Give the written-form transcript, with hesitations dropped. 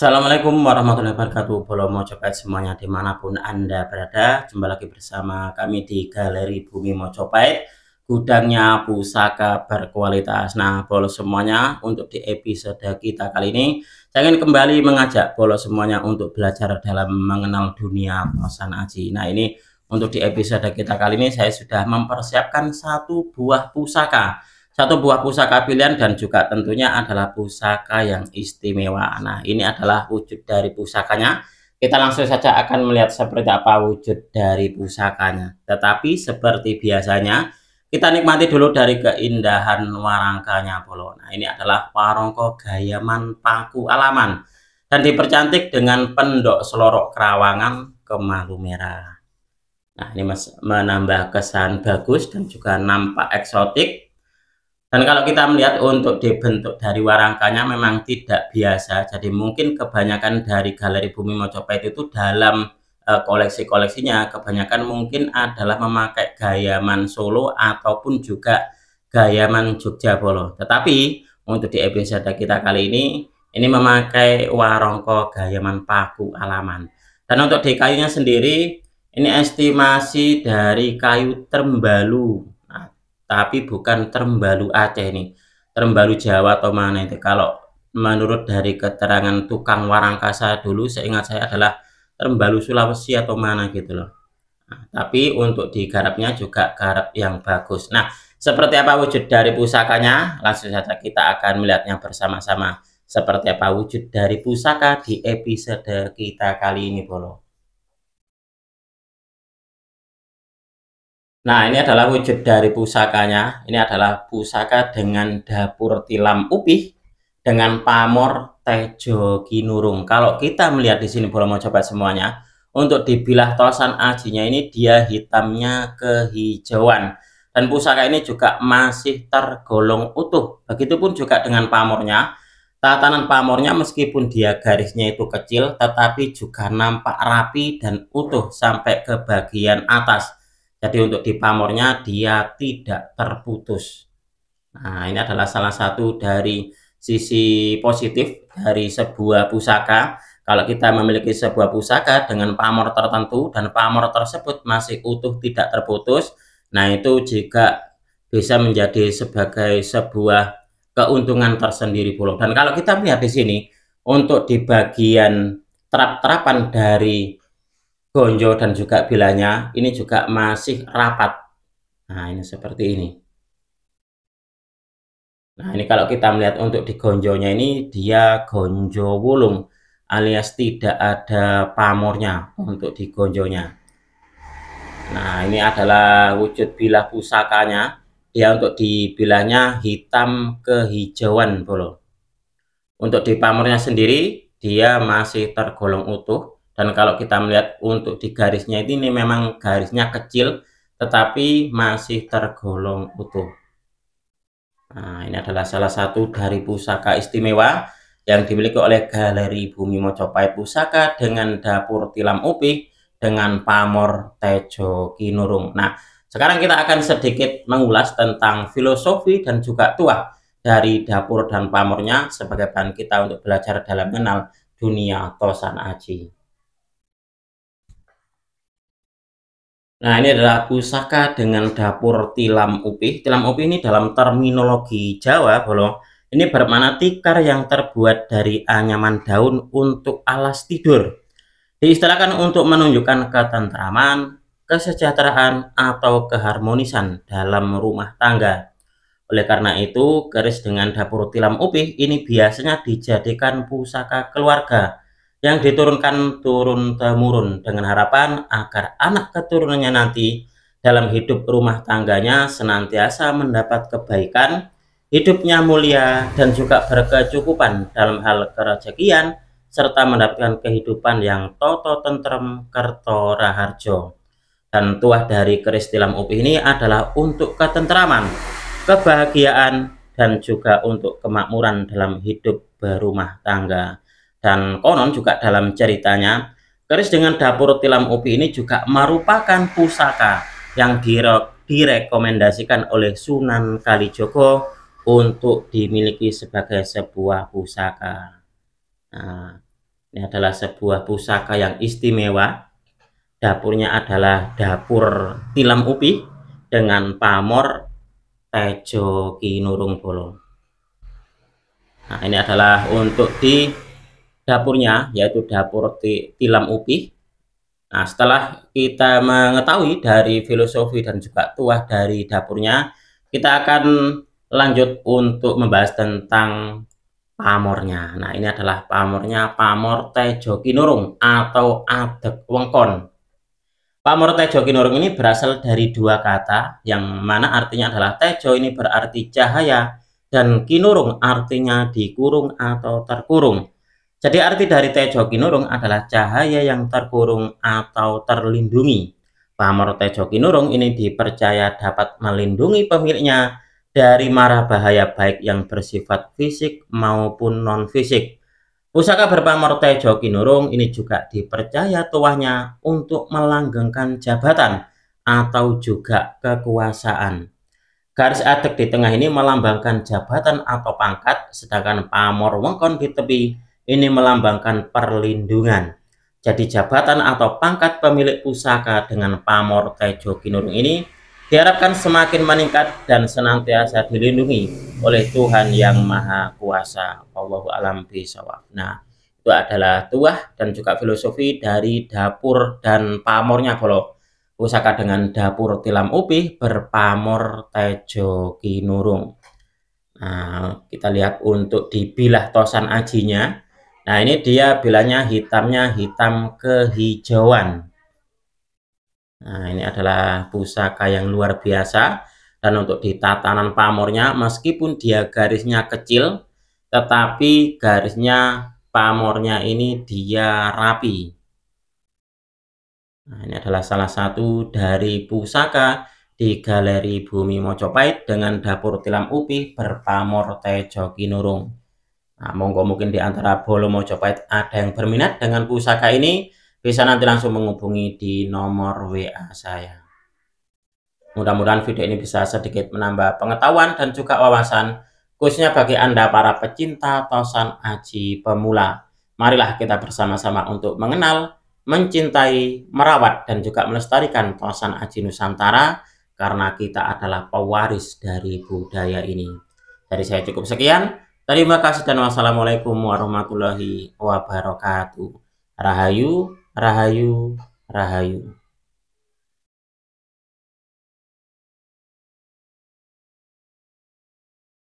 Assalamualaikum warahmatullahi wabarakatuh. Bolo Mojopahit semuanya dimanapun Anda berada. Jumpa lagi bersama kami di Galeri Bumi Mojopahit, gudangnya pusaka berkualitas. Nah, bolo semuanya, untuk di episode kita kali ini, saya ingin kembali mengajak bolo semuanya untuk belajar dalam mengenal dunia Tosan Aji. Nah, ini untuk di episode kita kali ini saya sudah mempersiapkan satu buah pusaka pilihan, dan juga tentunya adalah pusaka yang istimewa. Nah, ini adalah wujud dari pusakanya. Kita langsung saja akan melihat seperti apa wujud dari pusakanya. Tetapi seperti biasanya, kita nikmati dulu dari keindahan warangkanya bolo. Nah, ini adalah warangka Gayaman Paku Alaman dan dipercantik dengan pendok selorok kerawangan kemalu merah. Nah, ini menambah kesan bagus dan juga nampak eksotik. Dan kalau kita melihat untuk dibentuk dari warangkanya memang tidak biasa. Jadi mungkin kebanyakan dari Galeri Bumi Mojopahit itu dalam koleksi-koleksinya kebanyakan mungkin adalah memakai Gayaman Solo ataupun juga Gayaman Jogja Bolo. Tetapi untuk di episode kita kali ini memakai warangka Gayaman Paku Alaman. Dan untuk di kayunya sendiri ini estimasi dari kayu Trembalu. Tapi bukan Trembalu Aceh, nih Trembalu Jawa atau mana itu. Kalau menurut dari keterangan tukang warangkasa dulu, seingat saya adalah Trembalu Sulawesi atau mana gitu loh. Nah, tapi untuk digarapnya juga garap yang bagus. Nah, seperti apa wujud dari pusakanya? Langsung saja kita akan melihatnya bersama-sama. Seperti apa wujud dari pusaka di episode kita kali ini bolo. Nah, ini adalah wujud dari pusakanya. Ini adalah pusaka dengan dapur tilam upih dengan pamor tejo kinurung. Kalau kita melihat di sini boleh mau coba semuanya. Untuk dibilah Tosan Ajinya ini dia hitamnya kehijauan. Dan pusaka ini juga masih tergolong utuh. Begitupun juga dengan pamornya. Tatanan pamornya meskipun dia garisnya itu kecil, tetapi juga nampak rapi dan utuh sampai ke bagian atas. Jadi untuk di pamornya dia tidak terputus. Nah, ini adalah salah satu dari sisi positif dari sebuah pusaka. Kalau kita memiliki sebuah pusaka dengan pamor tertentu dan pamor tersebut masih utuh tidak terputus, nah itu juga bisa menjadi sebagai sebuah keuntungan tersendiri pula. Dan kalau kita melihat di sini untuk di bagian terap-terapan dari gonjo dan juga bilanya ini juga masih rapat. Nah, ini seperti ini. Nah, ini kalau kita melihat untuk di gonjonya ini dia gonjo wulung alias tidak ada pamornya untuk di gonjonya. Nah, ini adalah wujud bilah pusakanya. Dia untuk di bilahnya hitam kehijauan bolo. Untuk di pamornya sendiri dia masih tergolong utuh. Dan kalau kita melihat untuk di garisnya ini memang garisnya kecil tetapi masih tergolong utuh. Nah, ini adalah salah satu dari pusaka istimewa yang dimiliki oleh Galeri Bumi Mojopahit, pusaka dengan dapur tilam upih dengan pamor tejo kinurung. Nah, sekarang kita akan sedikit mengulas tentang filosofi dan juga tuah dari dapur dan pamornya sebagai bahan kita untuk belajar dalam mengenal dunia Tosan Aji. Nah, ini adalah pusaka dengan dapur tilam upih. Tilam upih ini dalam terminologi Jawa, bolo, ini bermakna tikar yang terbuat dari anyaman daun untuk alas tidur. Diistilahkan untuk menunjukkan ketentraman, kesejahteraan, atau keharmonisan dalam rumah tangga. Oleh karena itu, keris dengan dapur tilam upih ini biasanya dijadikan pusaka keluarga yang diturunkan turun-temurun dengan harapan agar anak keturunannya nanti dalam hidup rumah tangganya senantiasa mendapat kebaikan, hidupnya mulia, dan juga berkecukupan dalam hal kerezekian, serta mendapatkan kehidupan yang toto tentrem kerto raharjo. Dan tuah dari keris tilam upih ini adalah untuk ketentraman, kebahagiaan, dan juga untuk kemakmuran dalam hidup berumah tangga. Dan konon juga dalam ceritanya, keris dengan dapur tilam upih ini juga merupakan pusaka yang direkomendasikan oleh Sunan Kalijogo untuk dimiliki sebagai sebuah pusaka. Nah, Ini adalah sebuah pusaka yang istimewa. Dapurnya adalah dapur tilam upi dengan pamor Tejo Kinurung Bolo. Nah, ini adalah untuk di dapurnya, yaitu dapur tilam upi. Nah, setelah kita mengetahui dari filosofi dan juga tuah dari dapurnya, kita akan lanjut untuk membahas tentang pamornya. Nah, ini adalah pamornya, pamor Tejo Kinurung atau Adeg Wengkon. Pamor Tejo Kinurung ini berasal dari dua kata, yang mana artinya adalah Tejo ini berarti cahaya, dan Kinurung artinya dikurung atau terkurung. Jadi arti dari Tejo Kinurung adalah cahaya yang terkurung atau terlindungi. Pamor Tejo Kinurung ini dipercaya dapat melindungi pemiliknya dari mara bahaya baik yang bersifat fisik maupun non-fisik. Pusaka berpamor Tejo Kinurung ini juga dipercaya tuahnya untuk melanggengkan jabatan atau juga kekuasaan. Garis adeg di tengah ini melambangkan jabatan atau pangkat, sedangkan pamor wengkon di tepi ini melambangkan perlindungan. Jadi jabatan atau pangkat pemilik pusaka dengan pamor Tejo Kinurung ini diharapkan semakin meningkat dan senantiasa dilindungi oleh Tuhan Yang Maha Kuasa. Wallahu a'lam bishawab. Nah, itu adalah tuah dan juga filosofi dari dapur dan pamornya kalau pusaka dengan dapur tilam upi berpamor Tejo Kinurung. Nah, kita lihat untuk di bilah tosan ajinya. Nah, ini dia bilanya hitamnya hitam kehijauan. Nah, ini adalah pusaka yang luar biasa, dan untuk di tatanan pamornya meskipun dia garisnya kecil, tetapi garisnya pamornya ini dia rapi. Nah, ini adalah salah satu dari pusaka di Galeri Bumi Mojopahit dengan dapur tilam upi berpamor Tejo Kinurung. Nah, monggo mungkin di antara bolo Mojopahit ada yang berminat dengan pusaka ini, bisa nanti langsung menghubungi di nomor WA saya. Mudah-mudahan video ini bisa sedikit menambah pengetahuan dan juga wawasan, khususnya bagi Anda para pecinta tosan aji pemula. Marilah kita bersama-sama untuk mengenal, mencintai, merawat, dan juga melestarikan tosan aji Nusantara, karena kita adalah pewaris dari budaya ini. Dari saya cukup sekian. Terima kasih dan wassalamualaikum warahmatullahi wabarakatuh. Rahayu, rahayu, rahayu.